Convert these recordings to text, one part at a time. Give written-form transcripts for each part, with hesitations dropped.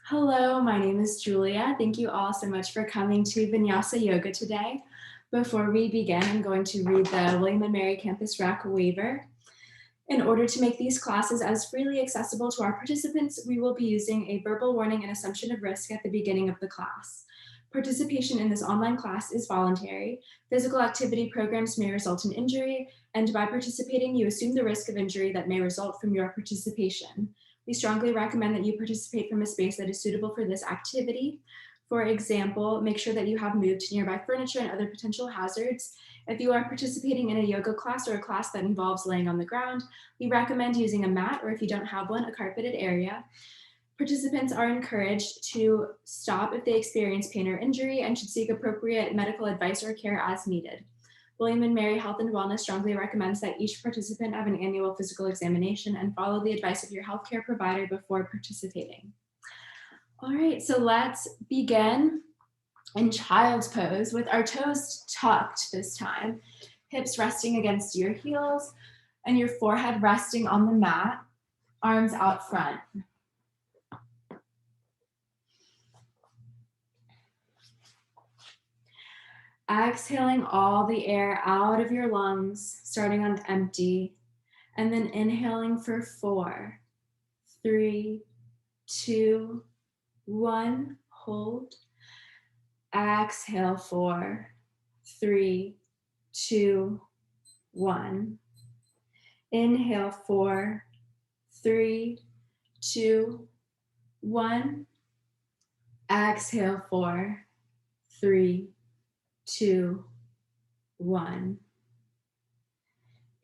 Hello, my name is Julia. Thank you all so much for coming to Vinyasa Yoga today. Before we begin, I'm going to read the William & Mary Campus Rec waiver. In order to make these classes as freely accessible to our participants, we will be using a verbal warning and assumption of risk at the beginning of the class. Participation in this online class is voluntary. Physical activity programs may result in injury, and by participating, you assume the risk of injury that may result from your participation. We strongly recommend that you participate from a space that is suitable for this activity. For example, make sure that you have moved to nearby furniture and other potential hazards. If you are participating in a yoga class or a class that involves laying on the ground, we recommend using a mat, or if you don't have one, a carpeted area. Participants are encouraged to stop if they experience pain or injury and should seek appropriate medical advice or care as needed. William & Mary Health and Wellness strongly recommends that each participant have an annual physical examination and follow the advice of your healthcare provider before participating. All right, so let's begin in child's pose with our toes tucked this time, hips resting against your heels and your forehead resting on the mat, arms out front. Exhaling all the air out of your lungs, starting on empty, and then inhaling for 4, 3, 2, 1, hold. Exhale 4, 3, 2, 1. Inhale 4, 3, 2, 1. Exhale 4, 3, 2, 1.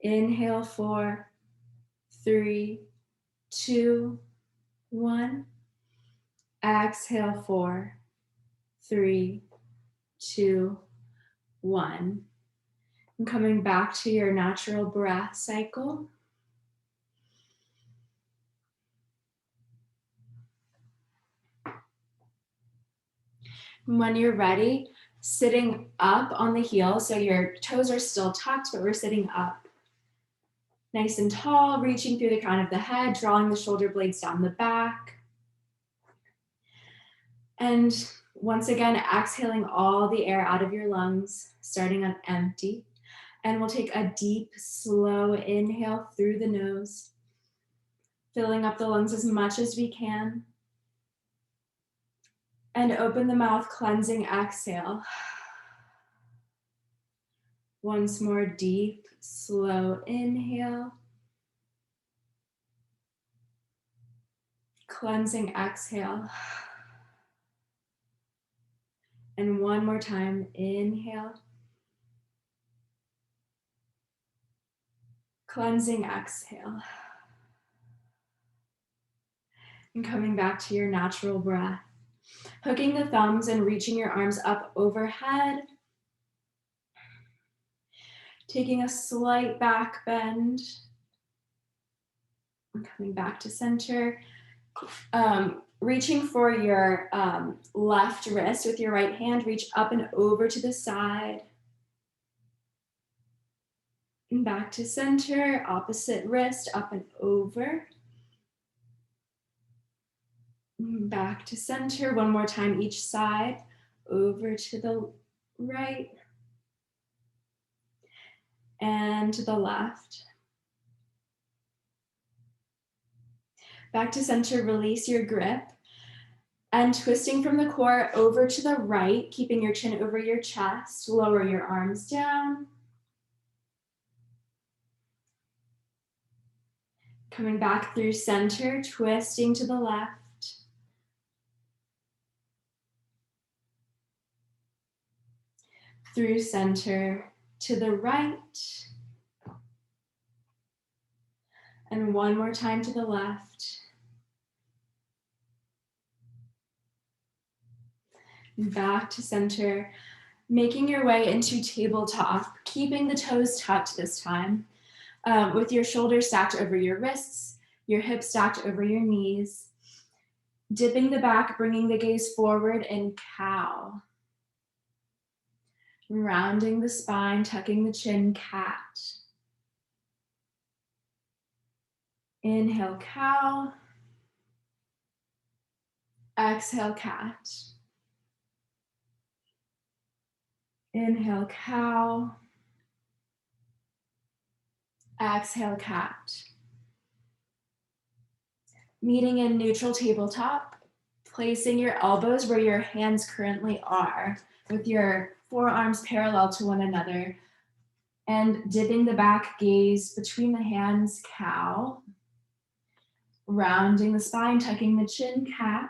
Inhale 4, 3, 2, 1. Exhale 4, 3, 2, 1. And coming back to your natural breath cycle. When you're ready, sitting up on the heels, so your toes are still tucked, but we're sitting up. Nice and tall, reaching through the crown of the head, drawing the shoulder blades down the back. And once again, exhaling all the air out of your lungs, starting on empty. And we'll take a deep, slow inhale through the nose, filling up the lungs as much as we can. And open the mouth, cleansing exhale. Once more, deep, slow inhale. Cleansing exhale. And one more time, inhale. Cleansing exhale. And coming back to your natural breath. Hooking the thumbs and reaching your arms up overhead. Taking a slight back bend. And coming back to center. Reaching for your left wrist with your right hand, reach up and over to the side. And back to center, opposite wrist, up and over. Back to center, one more time each side, over to the right and to the left. Back to center, release your grip and twisting from the core over to the right, keeping your chin over your chest, lower your arms down. Coming back through center, twisting to the left. Through center to the right. And one more time to the left. Back to center, making your way into tabletop, keeping the toes tucked this time, with your shoulders stacked over your wrists, your hips stacked over your knees, dipping the back, bringing the gaze forward in cow. Rounding the spine, tucking the chin, cat. Inhale, cow. Exhale, cat. Inhale, cow. Exhale, cat. Meeting in neutral tabletop, placing your elbows where your hands currently are, with your forearms parallel to one another, and dipping the back gaze between the hands, cow. Rounding the spine, tucking the chin, cat.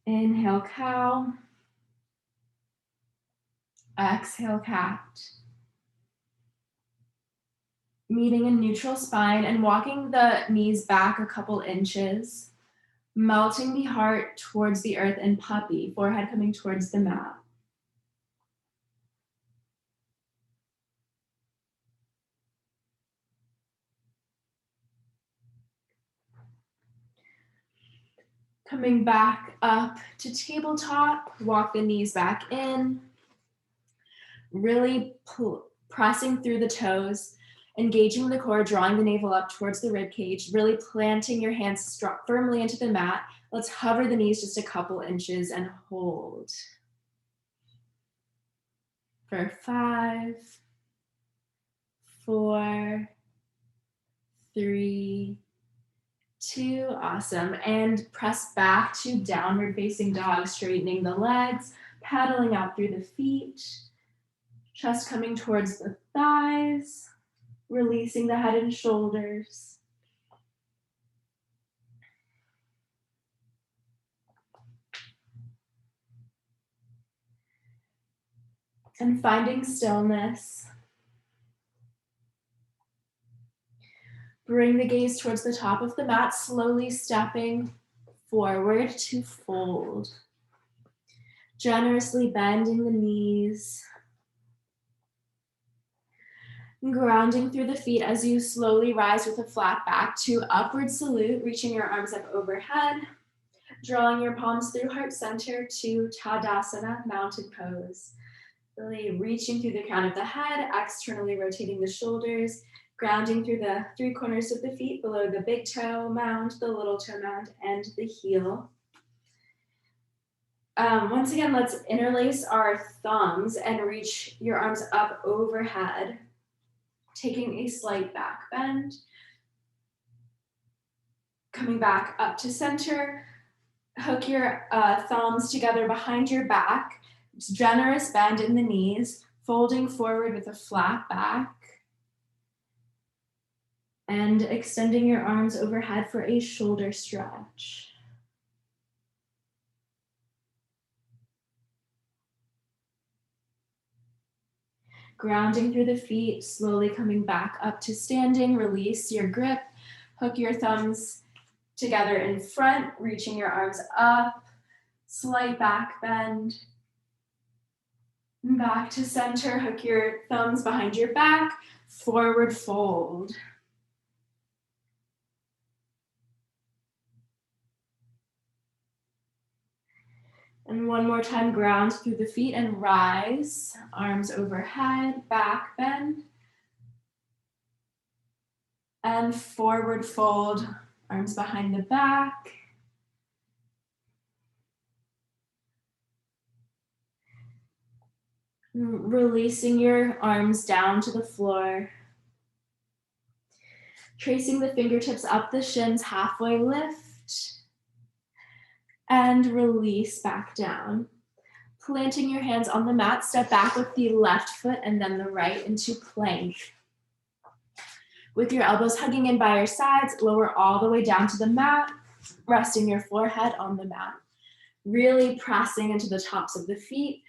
Inhale, cow. Exhale, cat. Meeting in neutral spine and walking the knees back a couple inches, melting the heart towards the earth in puppy, forehead coming towards the mat. Coming back up to tabletop, walk the knees back in, really pressing through the toes, engaging the core, drawing the navel up towards the rib cage, really planting your hands firmly into the mat. Let's hover the knees just a couple inches and hold. For 5, 4, 3, 2, awesome. And press back to downward facing dog, straightening the legs, paddling out through the feet, chest coming towards the thighs, releasing the head and shoulders. And finding stillness. Bring the gaze towards the top of the mat, slowly stepping forward to fold. Generously bending the knees. Grounding through the feet as you slowly rise with a flat back to upward salute, reaching your arms up overhead. Drawing your palms through heart center to Tadasana, mountain pose. Really reaching through the crown of the head, externally rotating the shoulders, grounding through the 3 corners of the feet below the big toe mound, the little toe mound, and the heel. Once again, let's interlace our thumbs and reach your arms up overhead, taking a slight back bend. Coming back up to center, hook your thumbs together behind your back. Generous bend in the knees, folding forward with a flat back. And extending your arms overhead for a shoulder stretch. Grounding through the feet, slowly coming back up to standing. Release your grip. Hook your thumbs together in front, reaching your arms up. Slight back bend. Back to center. Hook your thumbs behind your back. Forward fold. And one more time, ground through the feet and rise. Arms overhead, back bend. And forward fold, arms behind the back. Releasing your arms down to the floor. Tracing the fingertips up the shins, halfway lift. And release back down. Planting your hands on the mat, step back with the left foot and then the right into plank. With your elbows hugging in by your sides, lower all the way down to the mat, resting your forehead on the mat. Really pressing into the tops of the feet,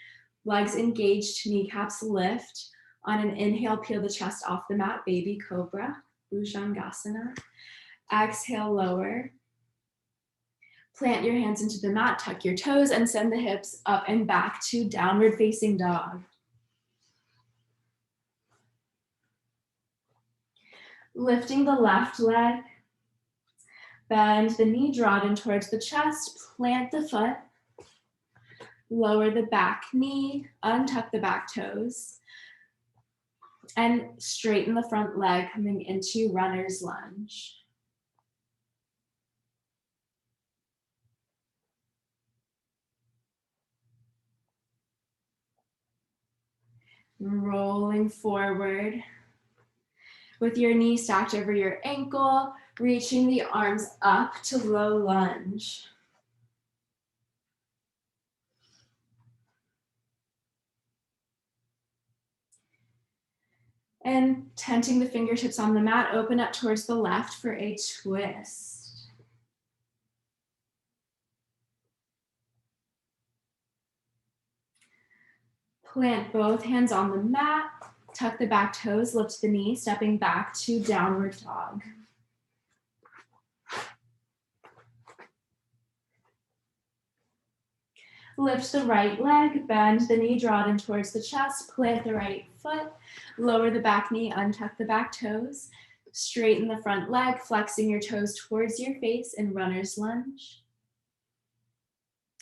legs engaged, kneecaps lift. On an inhale, peel the chest off the mat, baby cobra, Bhujangasana. Exhale, lower. Plant your hands into the mat, tuck your toes, and send the hips up and back to downward facing dog. Lifting the left leg, bend the knee, draw it in towards the chest, plant the foot, lower the back knee, untuck the back toes, and straighten the front leg, coming into runner's lunge. Rolling forward with your knee stacked over your ankle, reaching the arms up to low lunge. And tenting the fingertips on the mat, open up towards the left for a twist. Plant both hands on the mat, tuck the back toes, lift the knee, stepping back to downward dog. Lift the right leg, bend the knee, draw it in towards the chest, plant the right foot, lower the back knee, untuck the back toes, straighten the front leg, flexing your toes towards your face in runner's lunge.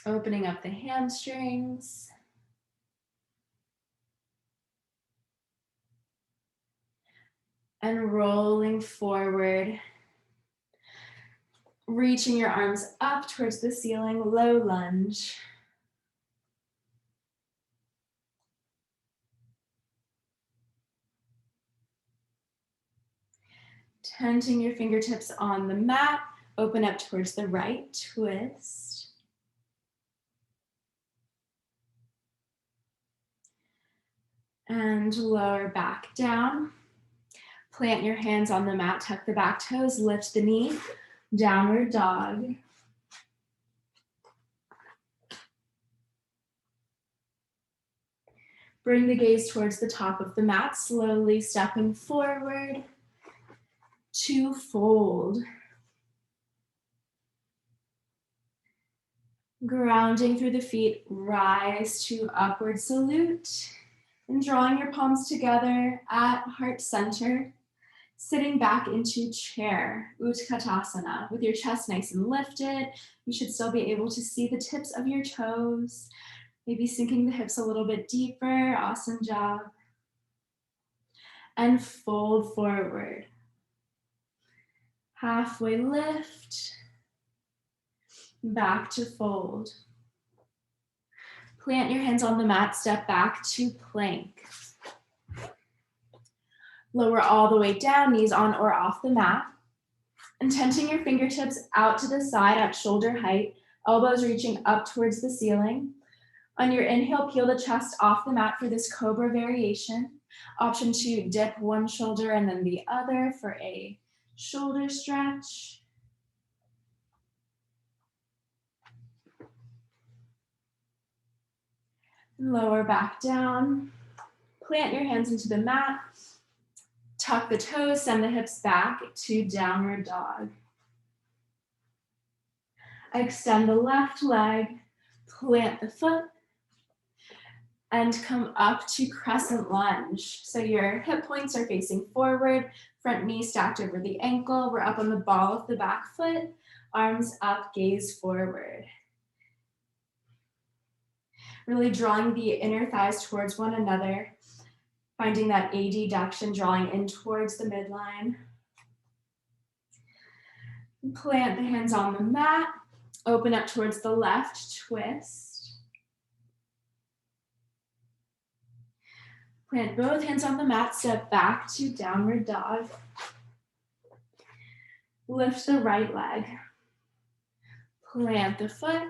Opening up the hamstrings. And rolling forward, reaching your arms up towards the ceiling, low lunge. Tenting your fingertips on the mat, open up towards the right, twist. And lower back down. Plant your hands on the mat, tuck the back toes, lift the knee, downward dog. Bring the gaze towards the top of the mat, slowly stepping forward to fold. Grounding through the feet, rise to upward salute. And drawing your palms together at heart center, sitting back into chair, Utkatasana, with your chest nice and lifted. You should still be able to see the tips of your toes, maybe sinking the hips a little bit deeper. Awesome job. And fold forward. Halfway lift, back to fold. Plant your hands on the mat, step back to plank. Lower all the way down, knees on or off the mat. And tenting your fingertips out to the side at shoulder height, elbows reaching up towards the ceiling. On your inhale, peel the chest off the mat for this cobra variation. Option to dip one shoulder and then the other for a shoulder stretch. Lower back down. Plant your hands into the mat. Tuck the toes, send the hips back to downward dog. Extend the left leg, plant the foot, and come up to crescent lunge. So your hip points are facing forward, front knee stacked over the ankle. We're up on the ball of the back foot, arms up, gaze forward. Really drawing the inner thighs towards one another, finding that adduction, drawing in towards the midline. Plant the hands on the mat, open up towards the left, twist. Plant both hands on the mat, step back to downward dog. Lift the right leg. Plant the foot.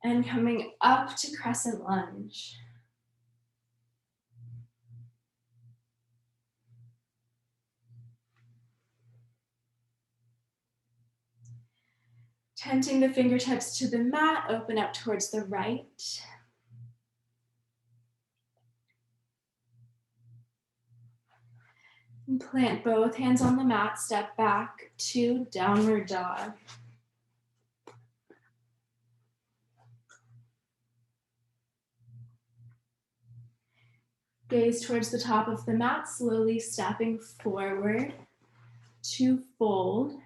And coming up to crescent lunge. Tenting the fingertips to the mat, open up towards the right. And plant both hands on the mat, step back to downward dog. Gaze towards the top of the mat, slowly stepping forward to fold.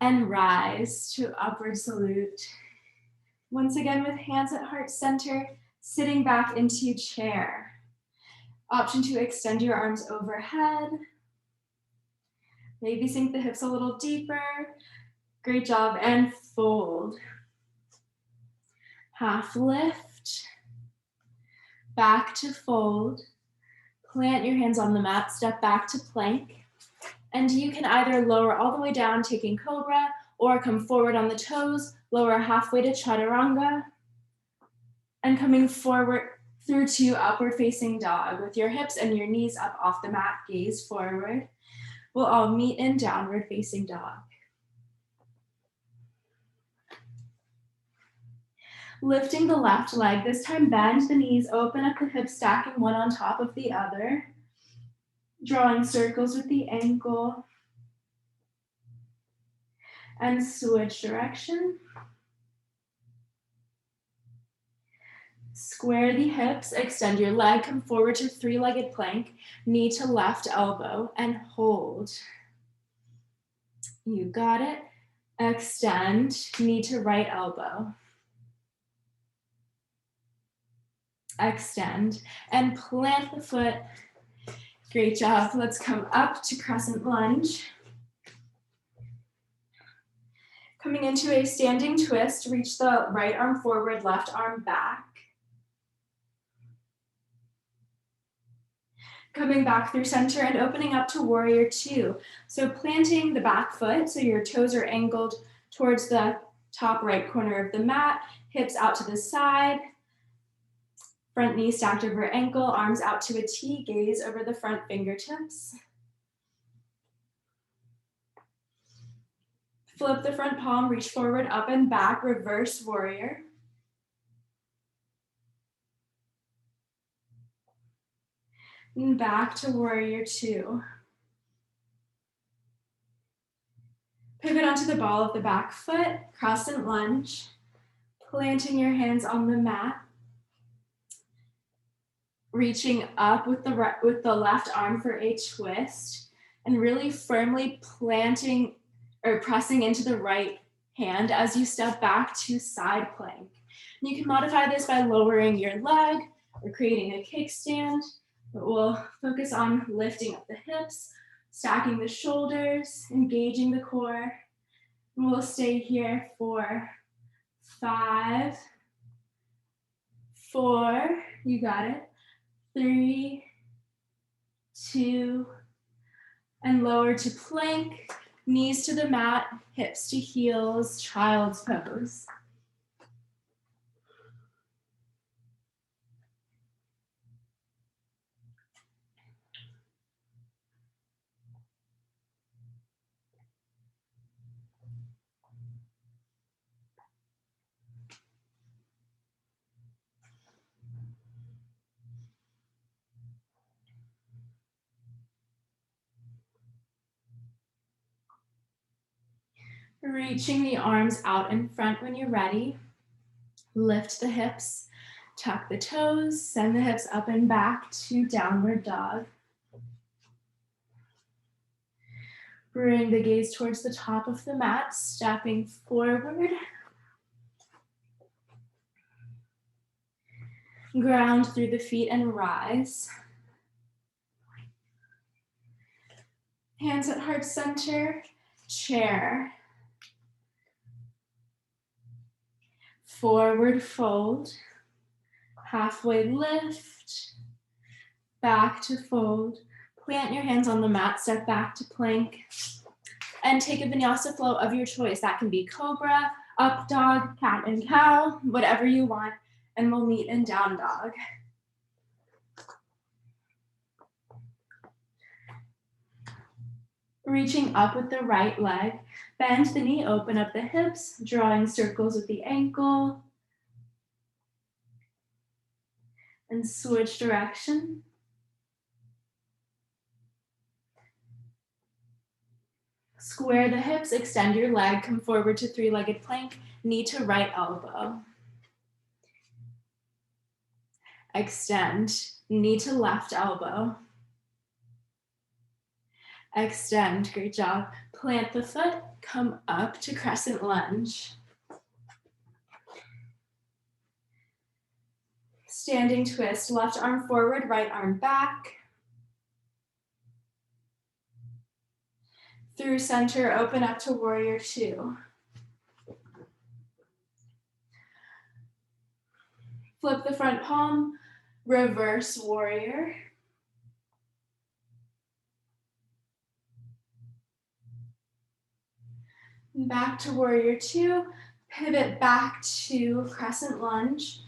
And rise to upward salute. Once again with hands at heart center, sitting back into chair. Option to extend your arms overhead. Maybe sink the hips a little deeper. Great job, and fold. Half lift. back to fold. Plant your hands on the mat, step back to plank. And you can either lower all the way down, taking cobra, or come forward on the toes, lower halfway to chaturanga, and coming forward through to upward facing dog with your hips and your knees up off the mat, gaze forward. We'll all meet in downward facing dog. Lifting the left leg, this time bend the knees, open up the hips, stacking one on top of the other. Drawing circles with the ankle. And switch direction. Square the hips, extend your leg, come forward to three-legged plank, knee to left elbow, and hold. You got it. Extend, knee to right elbow. Extend, and plant the foot. Great job. Let's come up to crescent lunge. Coming into a standing twist, reach the right arm forward, left arm back. Coming back through center and opening up to warrior two. So planting the back foot, so your toes are angled towards the top right corner of the mat, hips out to the side, front knee stacked over ankle, arms out to a T, gaze over the front fingertips. Flip the front palm, reach forward, up and back, reverse warrior. And back to warrior two. Pivot onto the ball of the back foot, crescent lunge, planting your hands on the mat. Reaching up with the left arm for a twist, and really firmly planting or pressing into the right hand as you step back to side plank. And you can modify this by lowering your leg or creating a kickstand, but we'll focus on lifting up the hips, stacking the shoulders, engaging the core. And we'll stay here for 5, 4, you got it, 3, 2, and lower to plank, knees to the mat, hips to heels, child's pose. Reaching the arms out in front when you're ready. Lift the hips, tuck the toes, send the hips up and back to downward dog. Bring the gaze towards the top of the mat, stepping forward. Ground through the feet and rise. Hands at heart center, chair. Forward fold, halfway lift, back to fold. Plant your hands on the mat, step back to plank, and take a vinyasa flow of your choice. That can be cobra, up dog, cat and cow, whatever you want, and we'll meet in down dog. Reaching up with the right leg, bend the knee, open up the hips, drawing circles with the ankle, and switch direction. Square the hips, extend your leg, come forward to three-legged plank, knee to right elbow. Extend, knee to left elbow. Extend, great job. Plant the foot, come up to crescent lunge. Standing twist, left arm forward, right arm back. Through center, open up to warrior two. Flip the front palm, Reverse warrior. Back to warrior two. Pivot back to crescent lunge.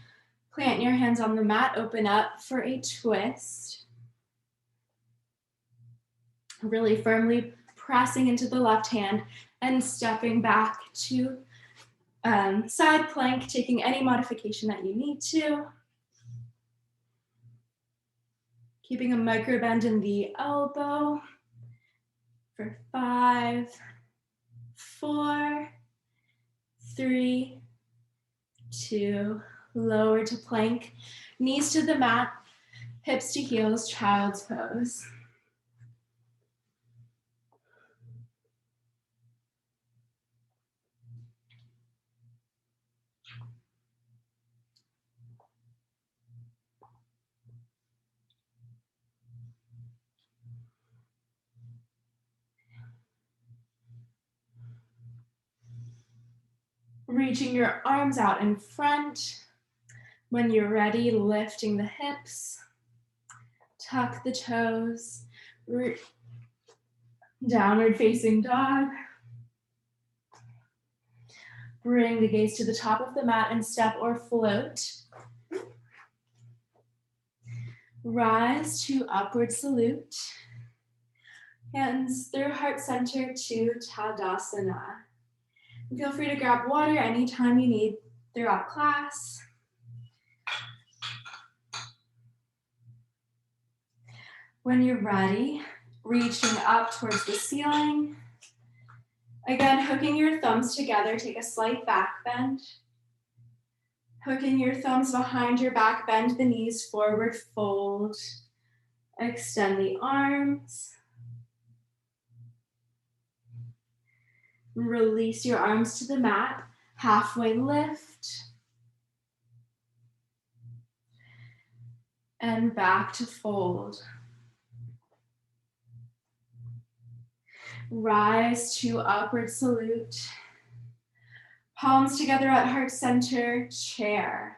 Plant your hands on the mat, open up for a twist. Really firmly pressing into the left hand and stepping back to side plank, taking any modification that you need to. Keeping a micro bend in the elbow for 5, 4, 3, 2, lower to plank, knees to the mat, hips to heels, child's pose. Reaching your arms out in front. When you're ready, lifting the hips, tuck the toes, downward facing dog. Bring the gaze to the top of the mat and step or float. Rise to upward salute. Hands through heart center to Tadasana. Feel free to grab water anytime you need throughout class. When you're ready, reaching up towards the ceiling. Again, hooking your thumbs together, take a slight back bend. Hooking your thumbs behind your back, bend the knees forward, fold. Extend the arms. Release your arms to the mat, halfway lift. And back to fold. Rise to upward salute. Palms together at heart center, chair.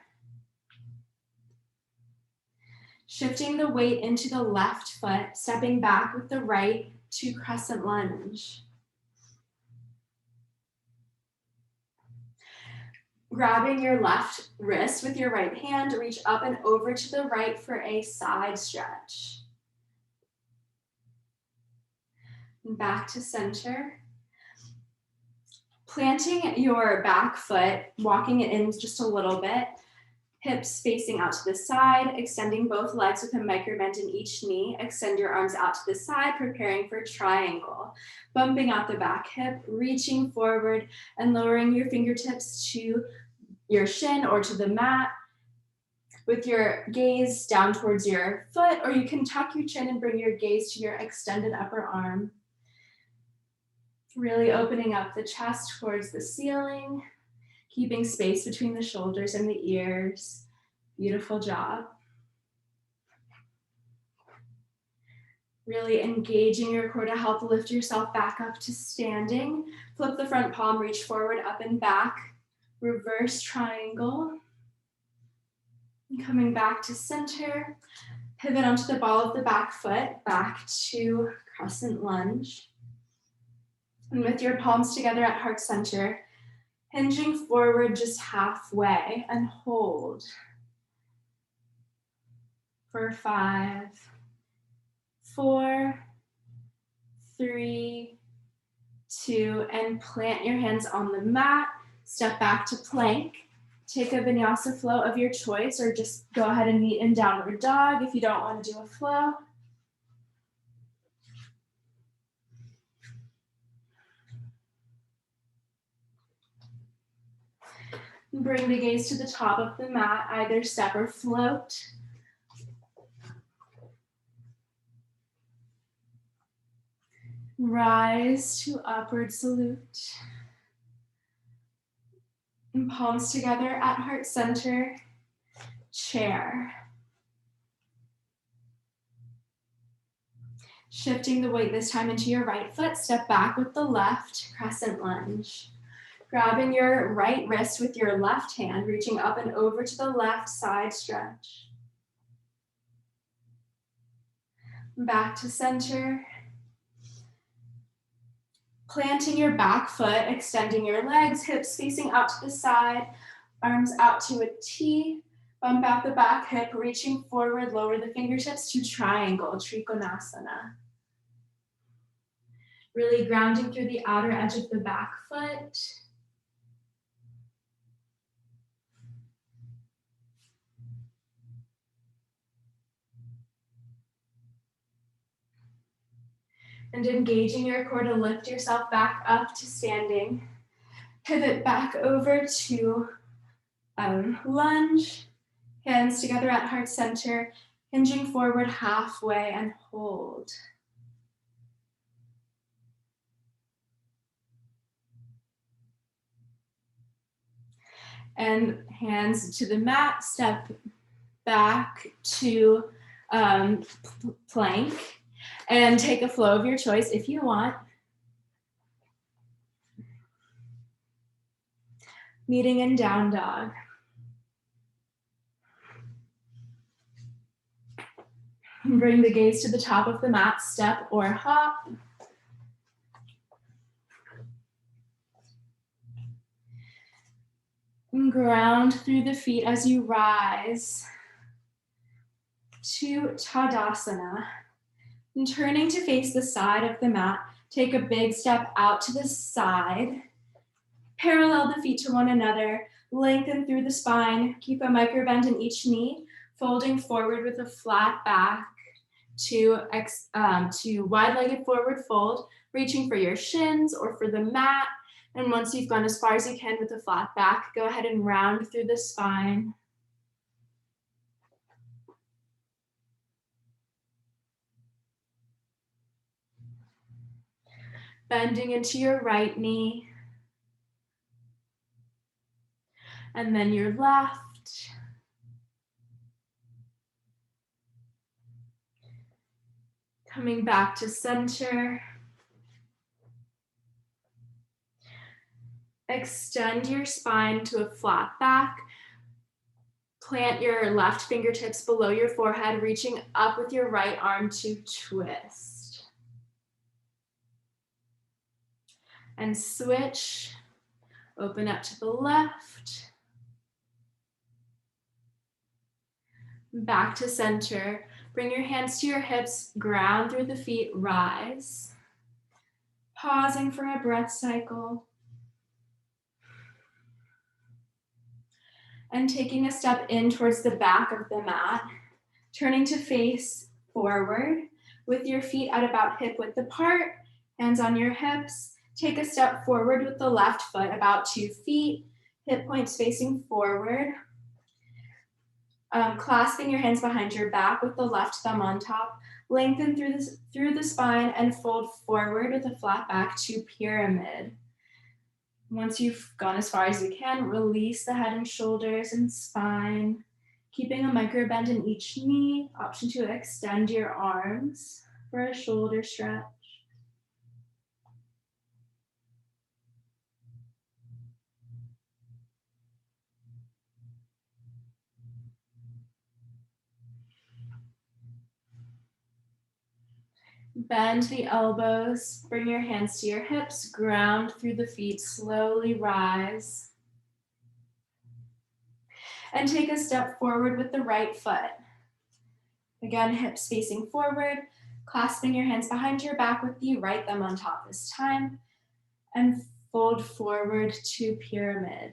Shifting the weight into the left foot, stepping back with the right to crescent lunge. Grabbing your left wrist with your right hand, reach up and over to the right for a side stretch. Back to center. Planting your back foot, walking it in just a little bit, hips facing out to the side, extending both legs with a micro bend in each knee. Extend your arms out to the side, preparing for triangle. Bumping out the back hip, reaching forward and lowering your fingertips to your shin or to the mat with your gaze down towards your foot, or you can tuck your chin and bring your gaze to your extended upper arm. Really opening up the chest towards the ceiling, keeping space between the shoulders and the ears. Beautiful job. Really engaging your core to help lift yourself back up to standing. Flip the front palm, reach forward, up and back. Reverse triangle. And coming back to center. Pivot onto the ball of the back foot, back to crescent lunge. And with your palms together at heart center, hinging forward just halfway and hold for 5, 4, 3, 2, and plant your hands on the mat. Step back to plank. Take a vinyasa flow of your choice, or just go ahead and meet in downward dog if you don't want to do a flow. Bring the gaze to the top of the mat, either step or float. Rise to upward salute. And palms together at heart center, chair. Shifting the weight this time into your right foot, step back with the left, crescent lunge. Grabbing your right wrist with your left hand, reaching up and over to the left side stretch. Back to center. Planting your back foot, extending your legs, hips facing out to the side, arms out to a T. Bump out the back hip, reaching forward, lower the fingertips to triangle, Trikonasana. Really grounding through the outer edge of the back foot. And engaging your core to lift yourself back up to standing. Pivot back over to lunge. Hands together at heart center, hinging forward halfway and hold. And hands to the mat, step back to plank, and take a flow of your choice if you want. Meeting in down dog. Bring the gaze to the top of the mat, step or hop. And ground through the feet as you rise to Tadasana. And turning to face the side of the mat, take a big step out to the side. Parallel the feet to one another, lengthen through the spine, keep a micro bend in each knee, folding forward with a flat back to wide-legged forward fold, reaching for your shins or for the mat. And once you've gone as far as you can with a flat back, go ahead and round through the spine. Bending into your right knee. And then your left. Coming back to center. Extend your spine to a flat back. Plant your left fingertips below your forehead, reaching up with your right arm to twist. And switch. Open up to the left. Back to center. Bring your hands to your hips, ground through the feet, rise. Pausing for a breath cycle. And taking a step in towards the back of the mat, turning to face forward with your feet at about hip width apart, hands on your hips. Take a step forward with the left foot about 2 feet, hip points facing forward. Clasping your hands behind your back with the left thumb on top. Lengthen through the spine and fold forward with a flat back to pyramid. Once you've gone as far as you can, release the head and shoulders and spine, keeping a micro bend in each knee. Option to extend your arms for a shoulder stretch. Bend the elbows, bring your hands to your hips, ground through the feet, slowly rise. And take a step forward with the right foot. Again, hips facing forward, clasping your hands behind your back with the right thumb on top this time, and fold forward to pyramid.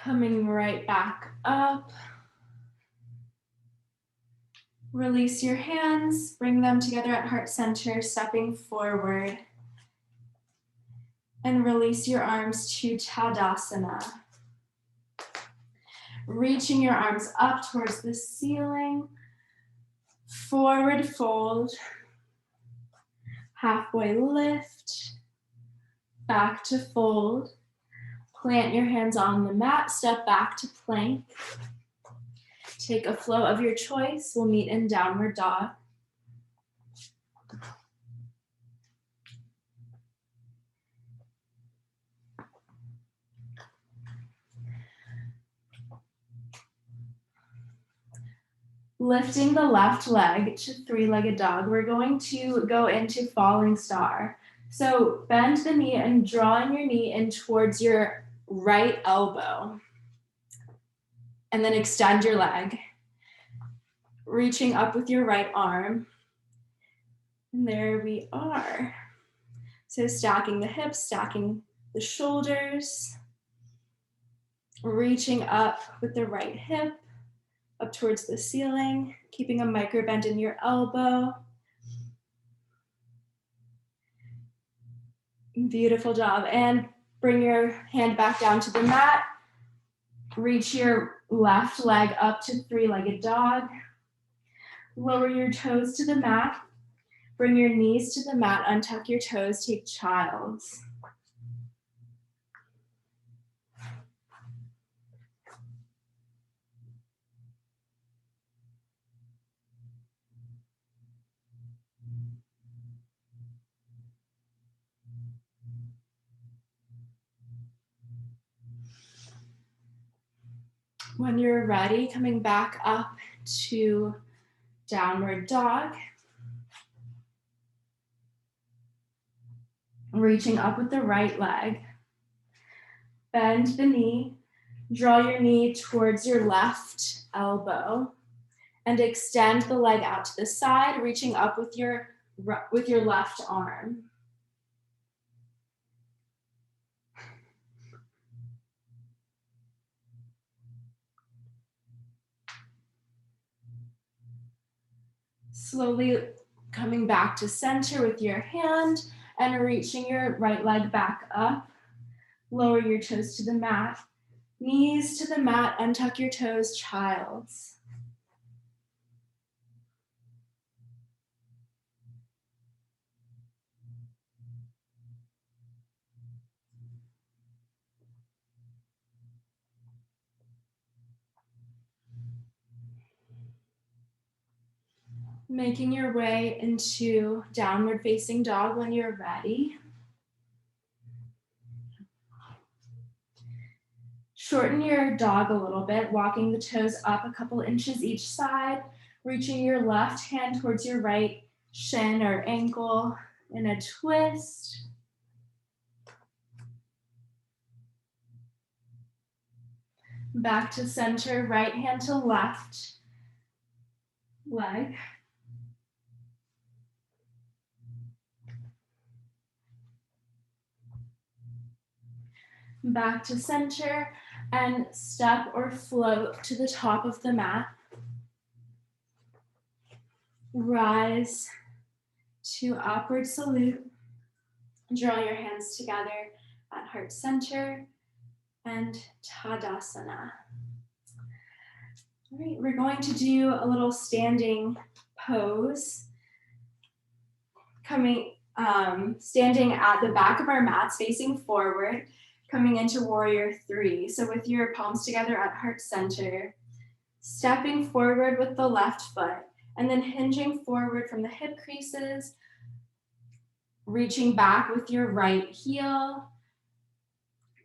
Coming right back up. Release your hands, bring them together at heart center, stepping forward. And release your arms to Tadasana. Reaching your arms up towards the ceiling. Forward fold. Halfway lift. Back to fold. Plant your hands on the mat, step back to plank. Take a flow of your choice. We'll meet in downward dog. Lifting the left leg to three-legged dog, we're going to go into falling star. So bend the knee and drawing your knee in towards your right elbow. And then extend your leg. Reaching up with your right arm. And there we are. So stacking the hips, stacking the shoulders. Reaching up with the right hip. Up towards the ceiling, keeping a micro bend in your elbow. Beautiful job. And bring your hand back down to the mat. Reach your left leg up to three-legged dog. Lower your toes to the mat. Bring your knees to the mat, untuck your toes, take child's. When you're ready, coming back up to downward dog. Reaching up with the right leg. Bend the knee. Draw your knee towards your left elbow. And extend the leg out to the side, reaching up with your left arm. Slowly coming back to center with your hand and reaching your right leg back up. Lower your toes to the mat. Knees to the mat, untuck your toes, child's. Making your way into downward facing dog when you're ready. Shorten your dog a little bit, walking the toes up a couple inches each side, reaching your left hand towards your right shin or ankle in a twist. Back to center, right hand to left leg. Back to center and step or float to the top of the mat. Rise to upward salute. Draw your hands together at heart center and Tadasana. All right, we're going to do a little standing pose. Standing at the back of our mats, facing forward, coming into warrior three. So with your palms together at heart center, stepping forward with the left foot, and then hinging forward from the hip creases, reaching back with your right heel,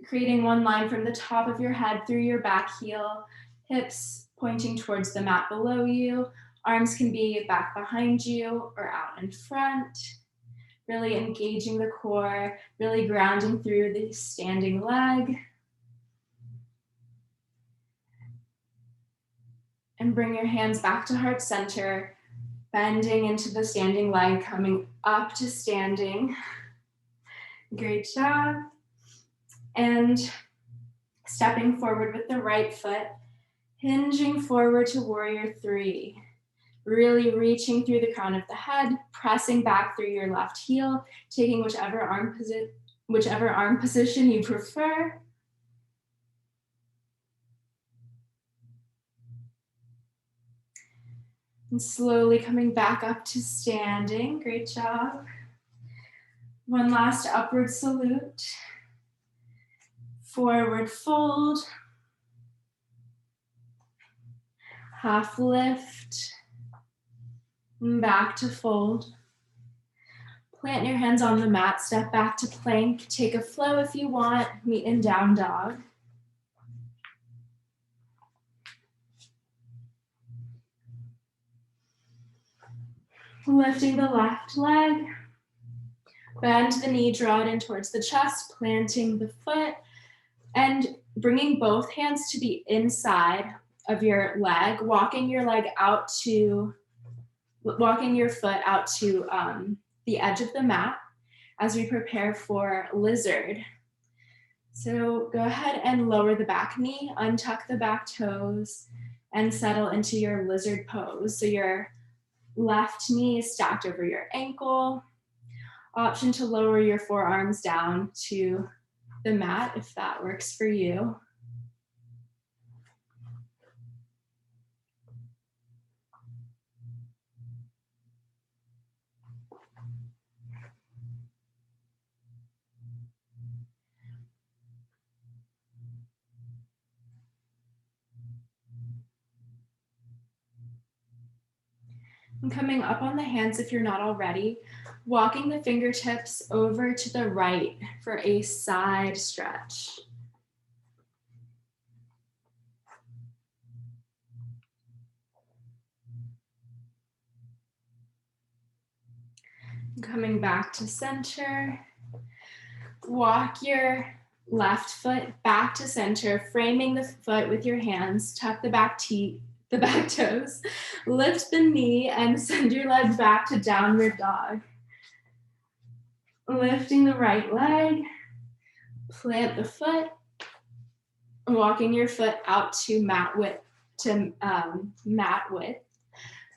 creating one line from the top of your head through your back heel, hips pointing towards the mat below you. Arms can be back behind you or out in front. Really engaging the core, really grounding through the standing leg. And bring your hands back to heart center, bending into the standing leg, coming up to standing. Great job. And stepping forward with the right foot, hinging forward to warrior three. Really reaching through the crown of the head, pressing back through your left heel, taking whichever arm position you prefer. And slowly coming back up to standing. Great job. One last upward salute. Forward fold. half lift, and back to fold. Plant your hands on the mat, step back to plank, take a flow if you want, meet in down dog. Lifting the left leg, bend the knee, draw it in towards the chest, planting the foot, and bringing both hands to the inside of your leg, walking your foot out to the edge of the mat as we prepare for lizard. So go ahead and lower the back knee, untuck the back toes, and settle into your lizard pose. So your left knee is stacked over your ankle. Option to lower your forearms down to the mat if that works for you. And coming up on the hands if you're not already, walking the fingertips over to the right for a side stretch. Coming back to center, walk your left foot back to center, framing the foot with your hands, tuck the back toes, lift the knee and send your leg back to downward dog. Lifting the right leg, plant the foot, walking your foot out to mat width,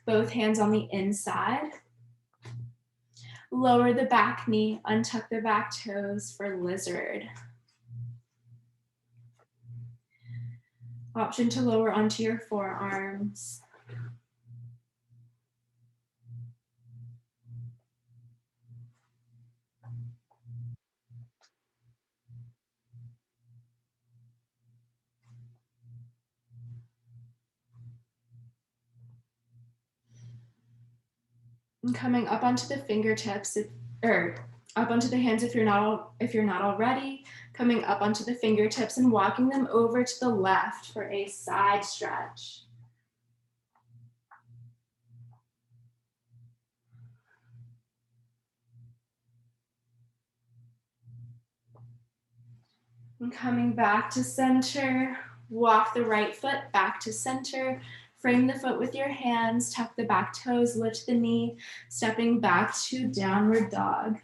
both hands on the inside. Lower the back knee, untuck the back toes for lizard. Option to lower onto your forearms. And coming up onto the fingertips, up onto the hands if you're not already, coming up onto the fingertips and walking them over to the left for a side stretch. And coming back to center, walk the right foot back to center, frame the foot with your hands, tuck the back toes, lift the knee, stepping back to downward dog.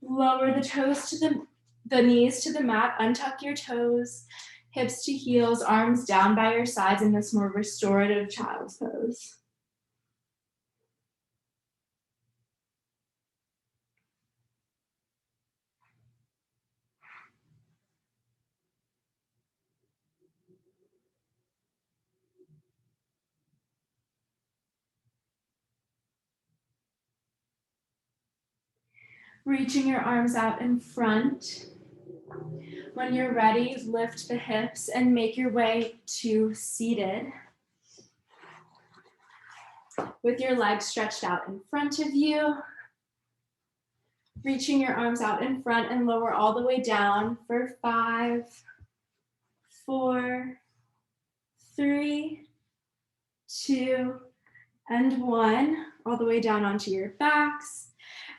Lower the toes to the knees to the mat, untuck your toes, hips to heels, arms down by your sides in this more restorative child's pose. Reaching your arms out in front. When you're ready, lift the hips and make your way to seated. With your legs stretched out in front of you. Reaching your arms out in front and lower all the way down for 5, 4, 3, 2, and 1. All the way down onto your backs.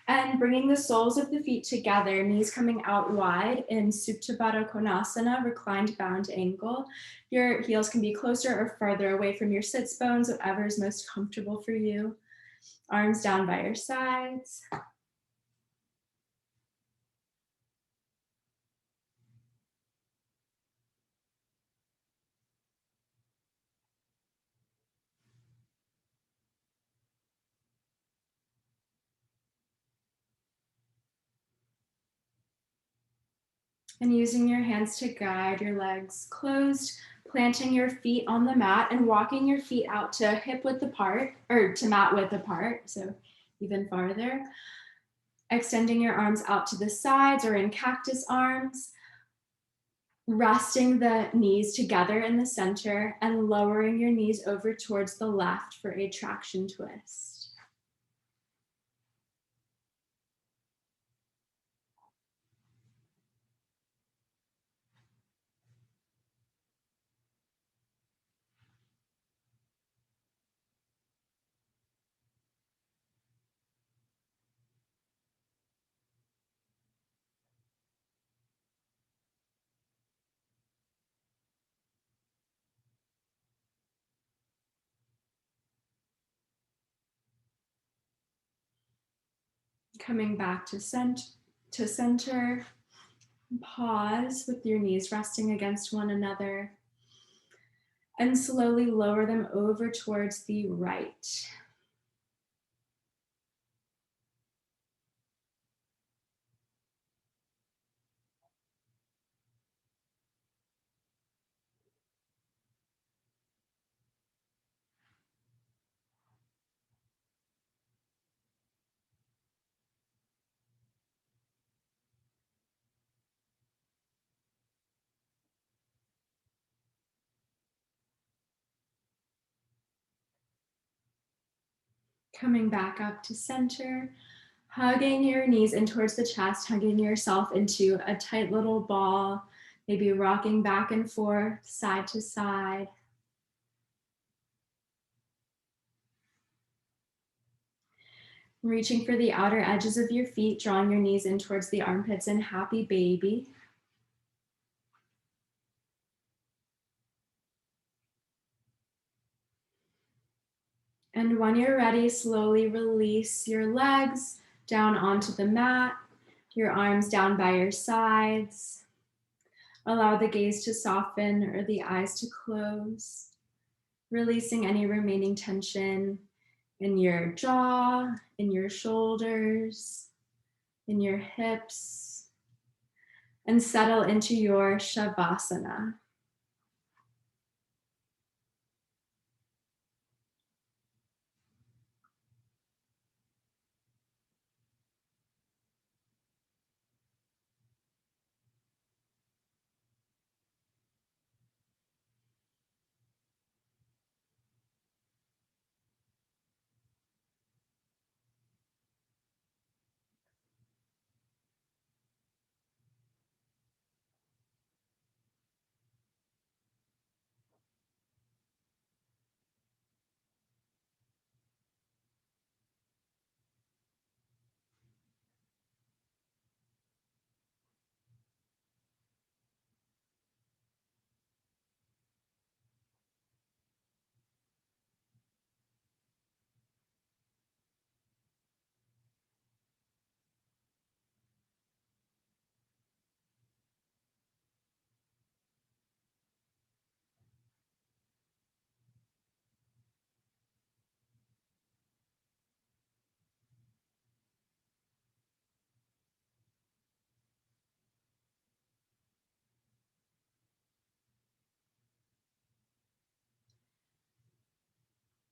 And bringing the soles of the feet together, knees coming out wide in Supta Baddha Konasana, reclined bound angle. Your heels can be closer or farther away from your sits bones, whatever is most comfortable for you. Arms down by your sides. And using your hands to guide your legs closed, planting your feet on the mat and walking your feet out to hip width apart, or to mat width apart, so even farther. Extending your arms out to the sides or in cactus arms. Resting the knees together in the center and lowering your knees over towards the left for a traction twist. Coming back to center. Pause with your knees resting against one another and slowly lower them over towards the right. Coming back up to center, hugging your knees in towards the chest, hugging yourself into a tight little ball, maybe rocking back and forth, side to side. Reaching for the outer edges of your feet, drawing your knees in towards the armpits in happy baby. And when you're ready, slowly release your legs down onto the mat, your arms down by your sides. Allow the gaze to soften or the eyes to close, releasing any remaining tension in your jaw, in your shoulders, in your hips, and settle into your Shavasana.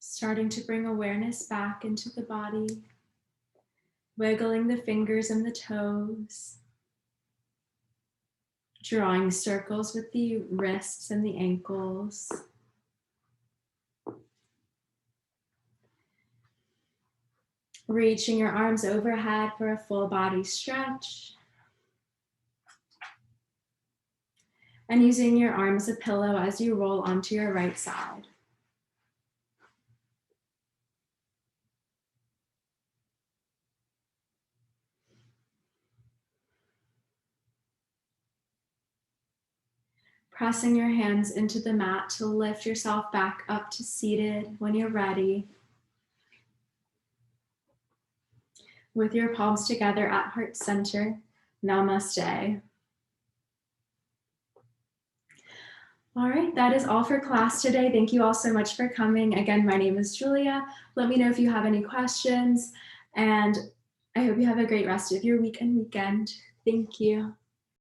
Starting to bring awareness back into the body, wiggling the fingers and the toes, drawing circles with the wrists and the ankles. Reaching your arms overhead for a full body stretch. And using your arms as a pillow as you roll onto your right side. Pressing your hands into the mat to lift yourself back up to seated when you're ready. With your palms together at heart center, namaste. All right, that is all for class today. Thank you all so much for coming. Again, my name is Julia. Let me know if you have any questions, and I hope you have a great rest of your week and weekend. Thank you.